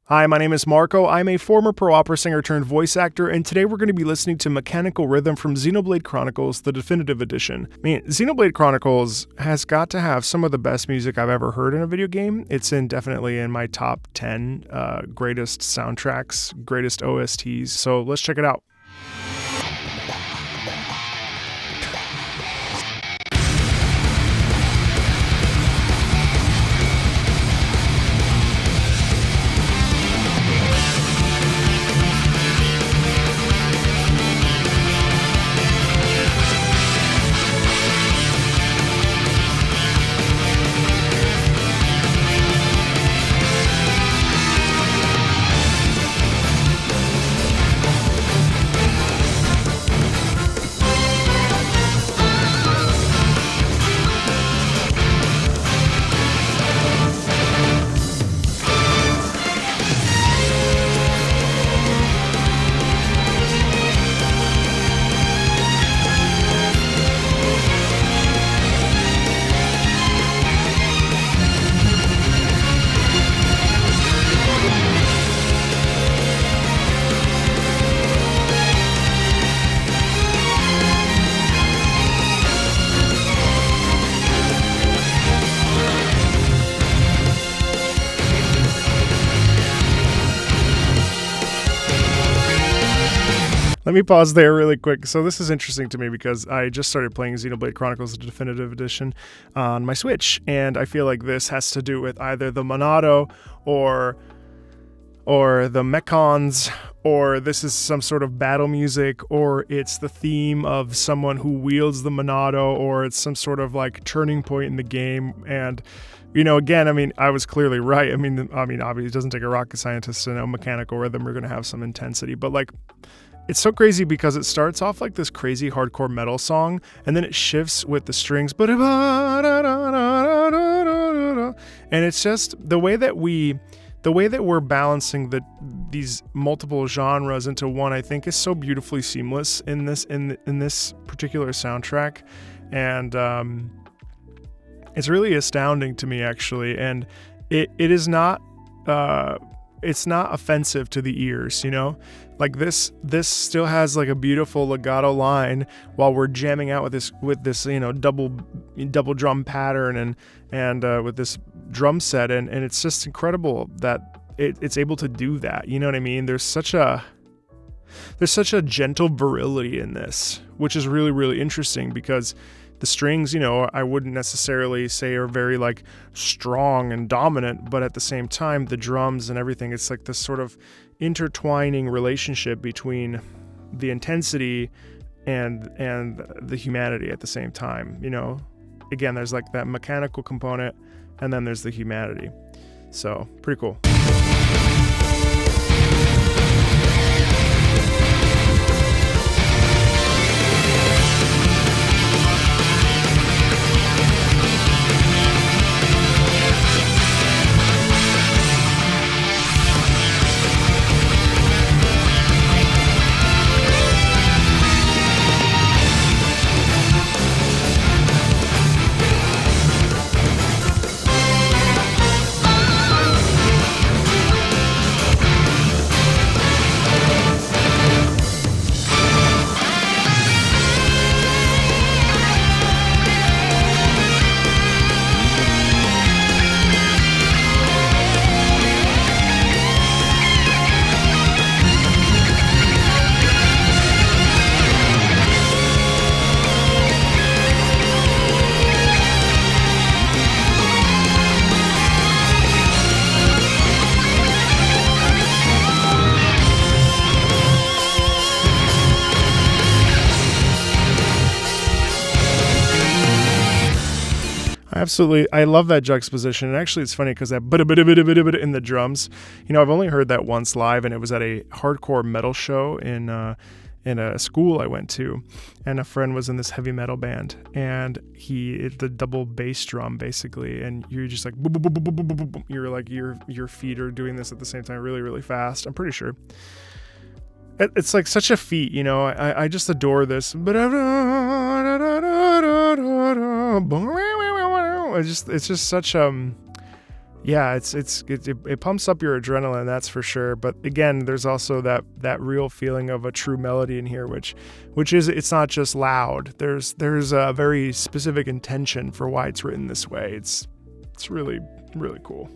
Hi, my name is Marco. I'm a former pro opera singer turned voice actor, and today we're going to be listening to Mechanical Rhythm from Xenoblade Chronicles, the definitive edition. I mean, Xenoblade Chronicles has got to have some of the best music I've ever heard in a video game. It's definitely in my top 10 greatest soundtracks, greatest OSTs, so let's check it out. Let me pause there really quick. So this is interesting to me because I just started playing Xenoblade Chronicles, the definitive edition, on my Switch, and I feel like this has to do with either the Monado or the Mechons, or this is some sort of battle music, or it's the theme of someone who wields the Monado, or it's some sort of like turning point in the game. And again, I mean, I was clearly right. I mean, obviously, it doesn't take a rocket scientist to know mechanical rhythm. We're gonna have some intensity, but like, it's so crazy because it starts off like this crazy hardcore metal song, and then it shifts with the strings, and it's just the way that we're balancing these multiple genres into one, I think, is so beautifully seamless in this particular soundtrack, and it's really astounding to me, actually, and it is not. It's not offensive to the ears, like this still has like a beautiful legato line while we're jamming out with this double drum pattern and with this drum set, and it's just incredible that it's able to do that. You know what I mean? There's such a gentle virility in this, which is really, really interesting because the strings, I wouldn't necessarily say are very like strong and dominant, but at the same time, the drums and everything, it's like this sort of intertwining relationship between the intensity and the humanity at the same time. Again, there's like that mechanical component, and then there's the humanity. So pretty cool. Absolutely. I love that juxtaposition. And actually, it's funny because that in the drums, I've only heard that once live, and it was at a hardcore metal show in a school I went to, and a friend was in this heavy metal band, and the double bass drum basically, and you're just like, you're like, your feet are doing this at the same time really, really fast. I'm pretty sure. It's like such a feat, I just adore this. It's just such Yeah, it pumps up your adrenaline, that's for sure. But again, there's also that real feeling of a true melody in here, which is, it's not just loud. There's a very specific intention for why it's written this way. It's really, really cool.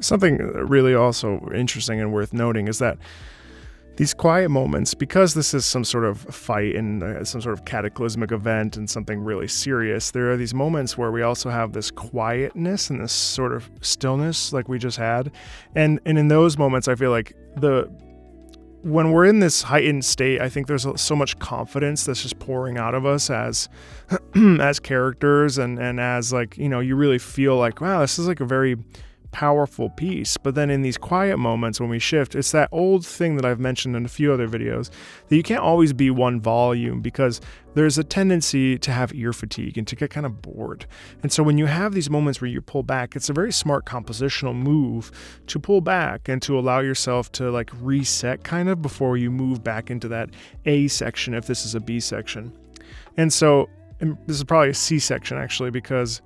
Something really also interesting and worth noting is that these quiet moments, because this is some sort of fight and some sort of cataclysmic event and something really serious, there are these moments where we also have this quietness and this sort of stillness like we just had. And in those moments, I feel like when we're in this heightened state, I think there's so much confidence that's just pouring out of us as as characters and as, like, you know, you really feel like, wow, this is like a very powerful piece. But then in these quiet moments when we shift, it's that old thing that I've mentioned in a few other videos, that you can't always be one volume, because there's a tendency to have ear fatigue and to get kind of bored. And so when you have these moments where you pull back, it's a very smart compositional move to pull back and to allow yourself to like reset kind of before you move back into that A section if this is a B section. And so this is probably a C section actually, because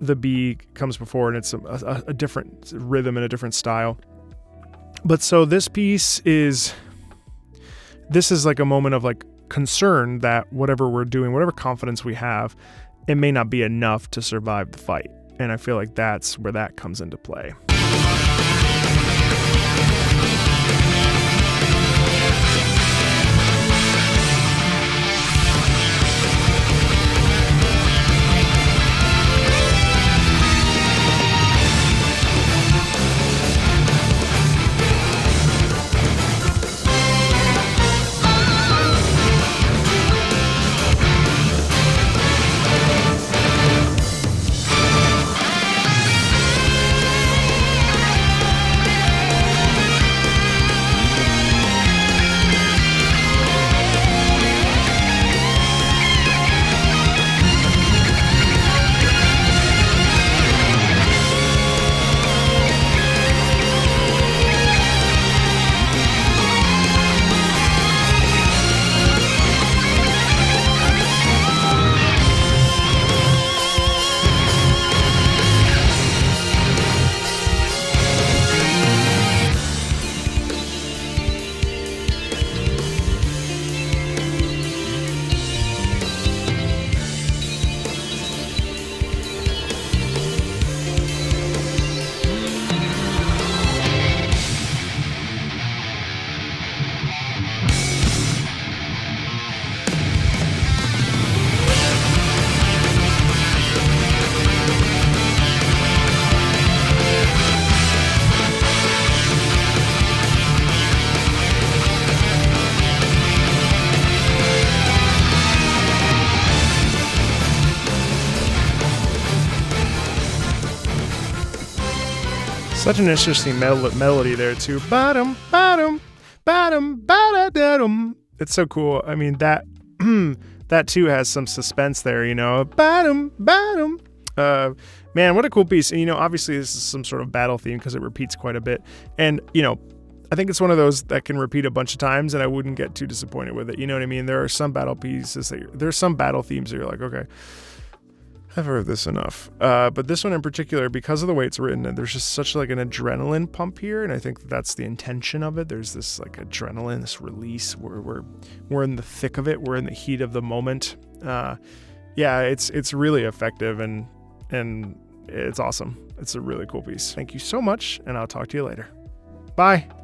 the B comes before and it's a different rhythm and a different style. But so this piece is like a moment of like concern that whatever we're doing, whatever confidence we have, it may not be enough to survive the fight. And I feel like that's where that comes into play. Such an interesting melody there too. Bottom, bottom, bottom, bottom. It's so cool. I mean, that that too has some suspense there, you know. Bottom. Man, what a cool piece. And, you know, obviously this is some sort of battle theme because it repeats quite a bit. And, you know, I think it's one of those that can repeat a bunch of times and I wouldn't get too disappointed with it. You know what I mean? There are some battle pieces, there's some battle themes that you're like, okay, I've heard this enough. But this one in particular, because of the way it's written, and there's just such like an adrenaline pump here. And I think that's the intention of it. There's this like adrenaline, this release where we're in the thick of it. We're in the heat of the moment. Yeah, it's really effective and it's awesome. It's a really cool piece. Thank you so much, and I'll talk to you later. Bye.